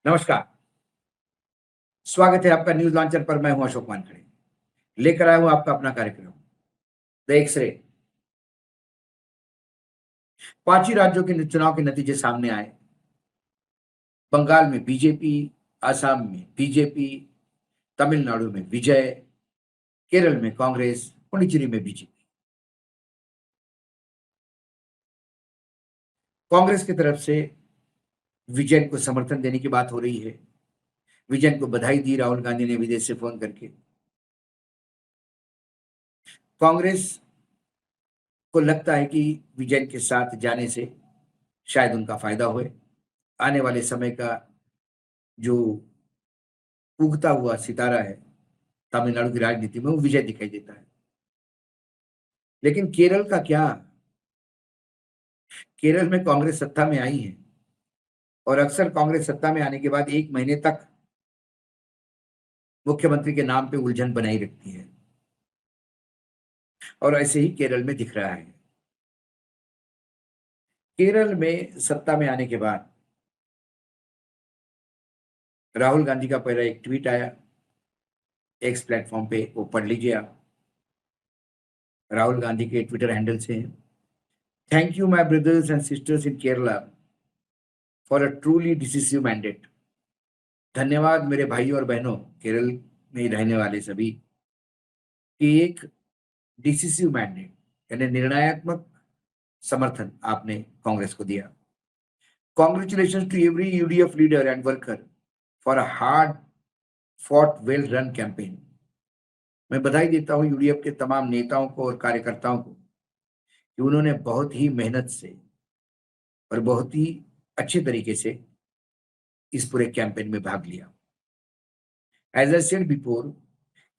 नमस्कार, स्वागत है आपका न्यूज़ लॉन्चर पर। मैं हूं अशोक वानखेड़े। लेकर आया हूं आपका अपना कार्यक्रम द एक्स-रे। 5 ही राज्यों के चुनाव के नतीजे सामने आए। बंगाल में बीजेपी, असम में बीजेपी, तमिलनाडु में विजय, केरल में कांग्रेस, पुडुचेरी में बीजेपी। कांग्रेस की तरफ से विजयन को समर्थन देने की बात हो रही है। विजयन को बधाई दी राहुल गांधी ने विदेश से फ़ोन करके। कांग्रेस को लगता है कि विजयन के साथ जाने से शायद उनका फ़ायदा होए। आने वाले समय का जो उगता हुआ सितारा है तमिलनाडु की राजनीति में, वो विजय दिखाई देता है। लेकिन केरल का क्या? केरल में कांग्रेस सत्ता में आई है और अक्सर कांग्रेस सत्ता में आने के बाद 1 महीने तक मुख्यमंत्री के नाम पे उलझन बनाई रखती है और ऐसे ही केरल में दिख रहा है। केरल में सत्ता में आने के बाद राहुल गांधी का पहला एक ट्वीट आया, एक्स प्लेटफ़ॉर्म पे, वो पढ़ लीजिए आप। राहुल गांधी के ट्विटर हैंडल से है, thank you my brothers and sisters in Kerala for a truly decisive mandate. धन्यवाद मेरे भाइयों और बहनों, केरल में रहने वाले सभी, कि एक डिसिसिव मैंडेट यानी निर्णयात्मक समर्थन आपने कांग्रेस को दिया। Congratulations to every UDF leader and worker for a hard fought well run campaign. मैं बधाई देता हूं यूडीएफ के तमाम नेताओं को और कार्यकर्ताओं को कि उन्होंने बहुत ही मेहनत से और बहुत ही अच्छे तरीके से इस पूरे कैंपेन में भाग लिया। As I said before,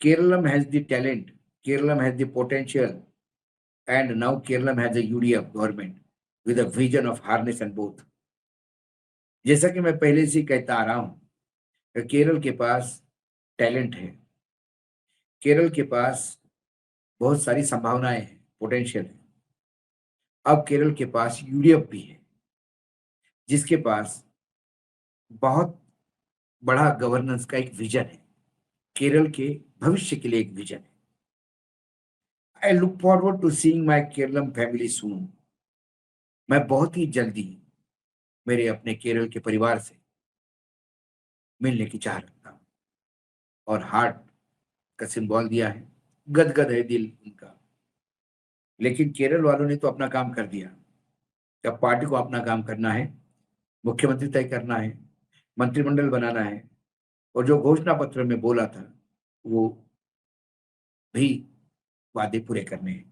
Kerala has the talent, Kerala has the potential, and now Kerala has a UDF government with a vision of harness and both. जैसा कि मैं पहले से ही कहता आ रहा हूं कि केरल के पास टैलेंट है, केरल के पास बहुत सारी संभावनाएं हैं, पोटेंशियल है। अब केरल के पास यूडीएफ भी है, जिसके पास बहुत बड़ा गवर्नेंस का एक विजन है, केरल के भविष्य के लिए एक विजन है। I look forward to seeing my Keralam family soon. मैं बहुत ही जल्दी मेरे अपने केरल के परिवार से मिलने की चाह रखता हूँ और हार्ट का सिंबल दिया है, गदगद है दिल उनका। लेकिन केरल वालों ने तो अपना काम कर दिया। अब पार्टी को अपना काम करना है, मुख्यमंत्री तय करना है, मंत्रिमंडल बनाना है और जो घोषणा पत्र में बोला था वो भी वादे पूरे करने हैं।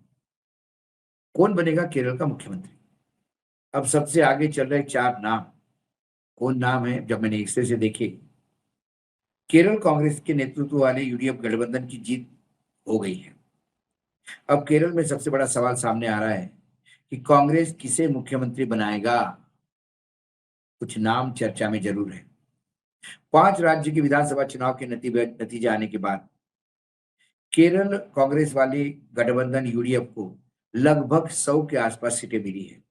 कौन बनेगा केरल का मुख्यमंत्री? अब सबसे आगे चल रहे 4 नाम। कौन नाम है? जब मैंने एक्सरे से देखे, केरल कांग्रेस के नेतृत्व वाले यूडीएफ गठबंधन की जीत हो गई है। अब केरल में सबसे बड़ा सवाल सामने आ रहा है कि कांग्रेस किसे मुख्यमंत्री बनाएगा। कुछ नाम चर्चा में जरूर है। 5 राज्य के विधानसभा चुनाव के नतीजे आने के बाद केरल कांग्रेस वाली गठबंधन यूडीएफ को लगभग 100 के आसपास सीटें मिली है।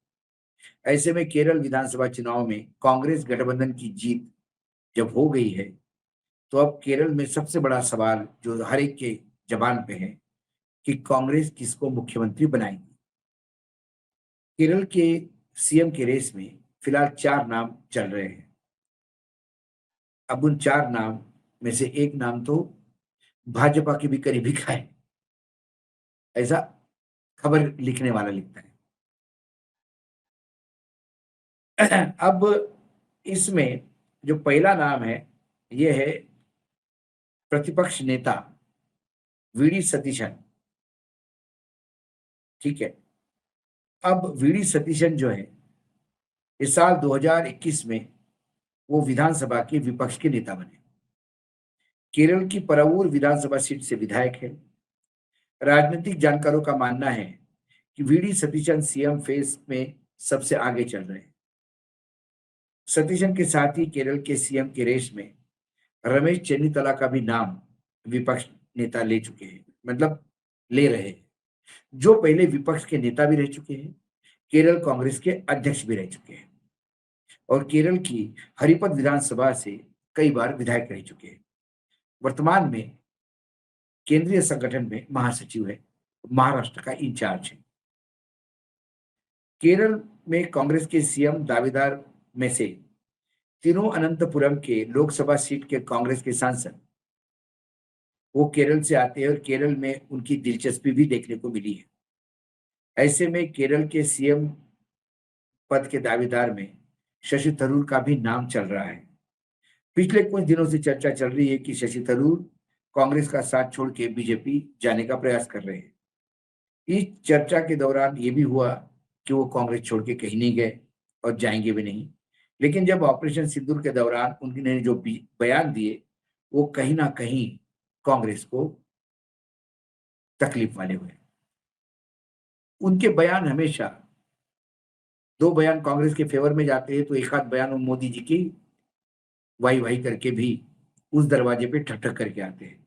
ऐसे में केरल विधानसभा चुनाव में कांग्रेस गठबंधन की जीत जब हो गई है, तो अब केरल में सबसे बड़ा सवाल जो हर एक के जबान पे है कि कांग्रेस किसको मुख्यमंत्री बनाएगी। केरल के सीएम के रेस में फिलहाल 4 नाम चल रहे हैं। अब उन 4 नाम में से एक नाम तो भाजपा के भी करीबी का है, ऐसा खबर लिखने वाला लिखता है। अब इसमें जो पहला नाम है, ये है प्रतिपक्ष नेता वीडी सतीशन। ठीक है। अब वीडी सतीशन जो है, इस साल 2021 में वो विधानसभा के विपक्ष के नेता बने। केरल की परवूर विधानसभा सीट से विधायक है। राजनीतिक जानकारों का मानना है कि वीडी सतीशन सीएम फेस में सबसे आगे चल रहे हैं। सतीशन के साथ ही केरल के सीएम के रेस में रमेश चेन्नितला का भी नाम विपक्ष नेता ले चुके हैं, मतलब ले रहे हैं, जो पहले विपक्ष के नेता भी रह चुके हैं, केरल कांग्रेस के अध्यक्ष भी रह चुके हैं और केरल की हरिपद विधानसभा से कई बार विधायक रह चुके हैं। वर्तमान में केंद्रीय संगठन में महासचिव है, महाराष्ट्र का इंचार्ज है। केरल में कांग्रेस के सीएम दावेदार में से तिरुवनंतपुरम के लोकसभा सीट के कांग्रेस के सांसद वो केरल से आते हैं और केरल में उनकी दिलचस्पी भी देखने को मिली है। ऐसे में केरल के सीएम पद के दावेदार में शशि थरूर का भी नाम चल रहा है। पिछले कुछ दिनों से चर्चा चल रही है कि शशि थरूर कांग्रेस का साथ छोड़ के बीजेपी जाने का प्रयास कर रहे हैं। इस चर्चा के दौरान ये भी हुआ कि वो कांग्रेस छोड़ के कहीं नहीं गए और जाएंगे भी नहीं। लेकिन जब ऑपरेशन सिंदूर के दौरान उन्होंने जो बयान दिए वो कहीं ना कहीं कांग्रेस को तकलीफ वाले हुए। उनके बयान हमेशा दो बयान कांग्रेस के फेवर में जाते हैं तो एक आध बयान मोदी जी की वाई वाई करके भी उस दरवाजे पे ठक ठक करके आते हैं।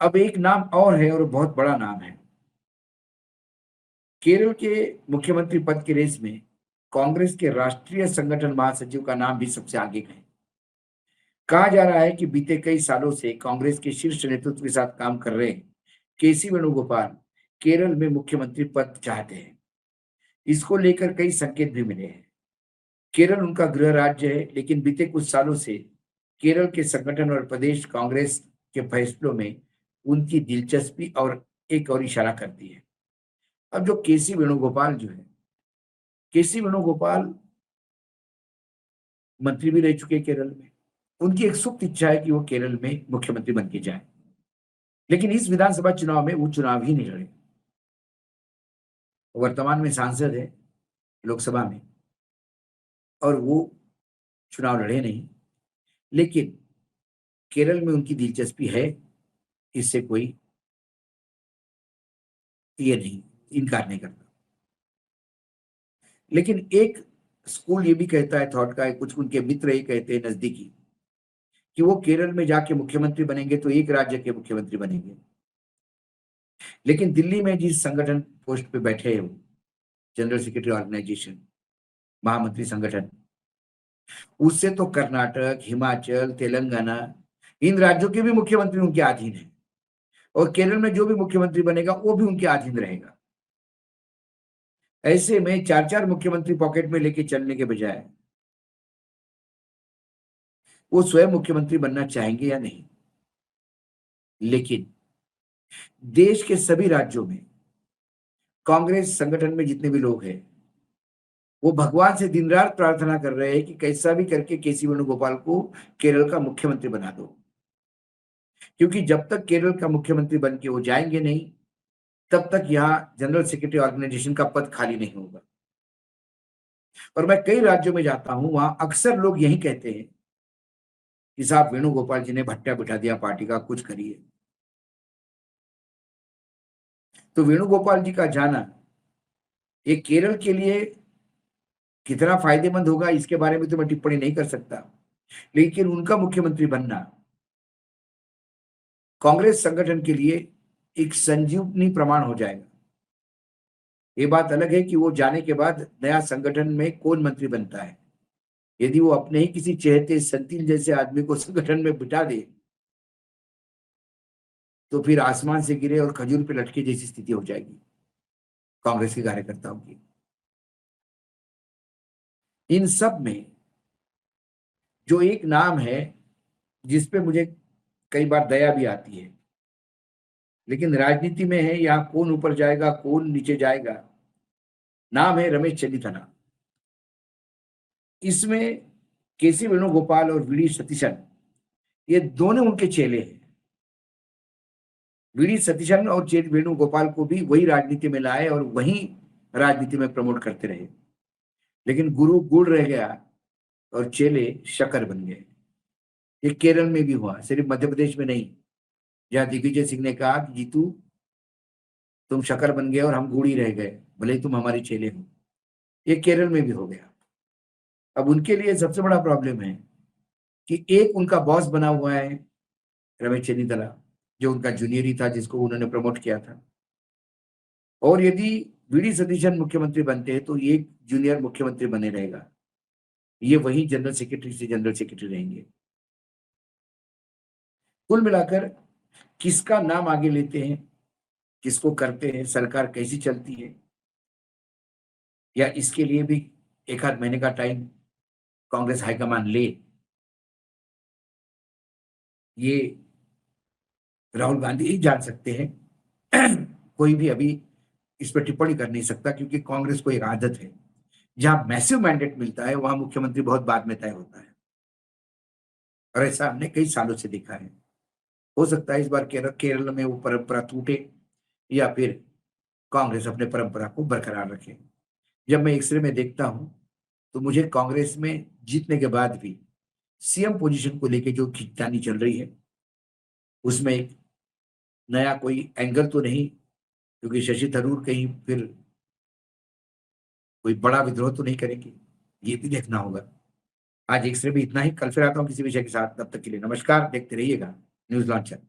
अब एक नाम और है और बहुत बड़ा नाम है। केरल के मुख्यमंत्री पद की रेस में कांग्रेस के राष्ट्रीय संगठन महासचिव का नाम भी सबसे आगे है। कहा जा रहा है कि बीते कई सालों से कांग्रेस के शीर्ष नेतृत्व के साथ काम कर रहे केसी वेणुगोपाल केरल में मुख्यमंत्री पद चाहते हैं। इसको लेकर कई संकेत भी मिले हैं। केरल उनका गृह राज्य है, लेकिन बीते कुछ सालों से केरल के संगठन और प्रदेश कांग्रेस के फैसलों में उनकी दिलचस्पी और एक और इशारा करती है। अब जो केसी वेणुगोपाल जो है, केसी वेणुगोपाल मंत्री भी रह चुके केरल में। उनकी एक सुप्त इच्छा है कि वो केरल में मुख्यमंत्री बन के जाए, लेकिन इस विधानसभा चुनाव में वो चुनाव ही नहीं लड़े। वर्तमान में सांसद है लोकसभा में और वो चुनाव लड़े नहीं, लेकिन केरल में उनकी दिलचस्पी है, इससे कोई ये नहीं इनकार नहीं करता। लेकिन एक स्कूल ये भी कहता है, थॉट का है, कुछ उनके मित्र ये कहते हैं नजदीकी, कि वो केरल में जाके मुख्यमंत्री बनेंगे तो एक राज्य के मुख्यमंत्री बनेंगे। लेकिन दिल्ली में जिस संगठन पोस्ट पे बैठे हैं वो जनरल सेक्रेटरी ऑर्गेनाइजेशन, महामंत्री संगठन, उससे तो कर्नाटक, हिमाचल, तेलंगाना इन राज्यों के भी मुख्यमंत्री उनके अधीन है और केरल में जो भी मुख्यमंत्री बनेगा वो भी उनके अधीन रहेगा। ऐसे में चार चार मुख्यमंत्री पॉकेट में लेके चलने के बजाय वो स्वयं मुख्यमंत्री बनना चाहेंगे या नहीं। लेकिन देश के सभी राज्यों में कांग्रेस संगठन में जितने भी लोग हैं वो भगवान से दिन रात प्रार्थना कर रहे हैं कि कैसा भी करके केसी वेणुगोपाल को केरल का मुख्यमंत्री बना दो, क्योंकि जब तक केरल का मुख्यमंत्री बन के वो जाएंगे नहीं तब तक यहाँ जनरल सेक्रेटरी ऑर्गेनाइजेशन का पद खाली नहीं होगा। और मैं कई राज्यों में जाता हूं, वहां अक्सर लोग यही कहते हैं कि साहब वेणुगोपाल जी ने भट्टा बिठा दिया पार्टी का, कुछ करिए। तो वेणुगोपाल जी का जाना ये केरल के लिए कितना फायदेमंद होगा इसके बारे में तो मैं टिप्पणी नहीं कर सकता, लेकिन उनका मुख्यमंत्री बनना कांग्रेस संगठन के लिए एक संजीवनी प्रमाण हो जाएगा। ये बात अलग है कि वो जाने के बाद नया संगठन में कौन मंत्री बनता है। यदि वो अपने ही किसी चहेते संतिल जैसे आदमी को संगठन में बिठा दे तो फिर आसमान से गिरे और खजूर पे लटके जैसी स्थिति हो जाएगी कांग्रेस के कार्यकर्ताओं की। इन सब में जो एक नाम है जिसपे मुझे कई बार दया भी आती है, लेकिन राजनीति में है यहाँ कौन ऊपर जाएगा कौन नीचे जाएगा, नाम है रमेश चन्नीथला। इसमें केसी वेणुगोपाल और वीडी सतीशन ये दोनों उनके चेले हैं। वीडी सतीशन और वेणुगोपाल को भी वही राजनीति में लाए और वही राजनीति में प्रमोट करते रहे, लेकिन गुरु गुड़ रह गया और चेले शकर बन गए। ये केरल में भी हुआ, सिर्फ मध्य प्रदेश में नहीं, जहां दिग्विजय सिंह ने कहा कि जीतू तुम शकर बन गए और हम गुड़ी रह गए, भले ही तुम हमारे चेले हो। ये केरल में भी हो गया। अब उनके लिए सबसे बड़ा प्रॉब्लम है कि एक उनका बॉस बना हुआ है रमेश चन्नीथला, जो उनका जूनियर ही था जिसको उन्होंने प्रमोट किया था, और यदि वीडी सतीशन मुख्यमंत्री बनते हैं तो ये जूनियर मुख्यमंत्री बने रहेगा। ये वही जनरल सेक्रेटरी से जनरल सेक्रेटरी रहेंगे। कुल मिलाकर किसका नाम आगे लेते हैं, किसको करते हैं, सरकार कैसी चलती है, या इसके लिए भी एक आध महीने का टाइम कांग्रेस हाईकमान ले, ये राहुल गांधी ही जान सकते हैं। कोई भी अभी इस पर टिप्पणी कर नहीं सकता, क्योंकि कांग्रेस को एक आदत है, जहां मैसिव मैंडेट मिलता है वहां मुख्यमंत्री बहुत बाद में तय होता है, और ऐसा हमने कई सालों से देखा है। हो सकता है इस बार केरल में वो परंपरा टूटे, या फिर कांग्रेस अपने परंपरा को बरकरार रखे। जब मैं एक्सरे में देखता हूं तो मुझे कांग्रेस में जीतने के बाद भी सीएम पोजीशन को लेके जो खींचतानी चल रही है, उसमें एक नया कोई एंगल तो नहीं, क्योंकि शशि थरूर कहीं फिर कोई बड़ा विद्रोह तो नहीं करेंगे, ये भी देखना होगा। आज एक्सरे में इतना ही, कल फिर आता हूं किसी विषय के साथ। तब तक के लिए नमस्कार, देखते रहिएगा न्यूज लॉन्चर।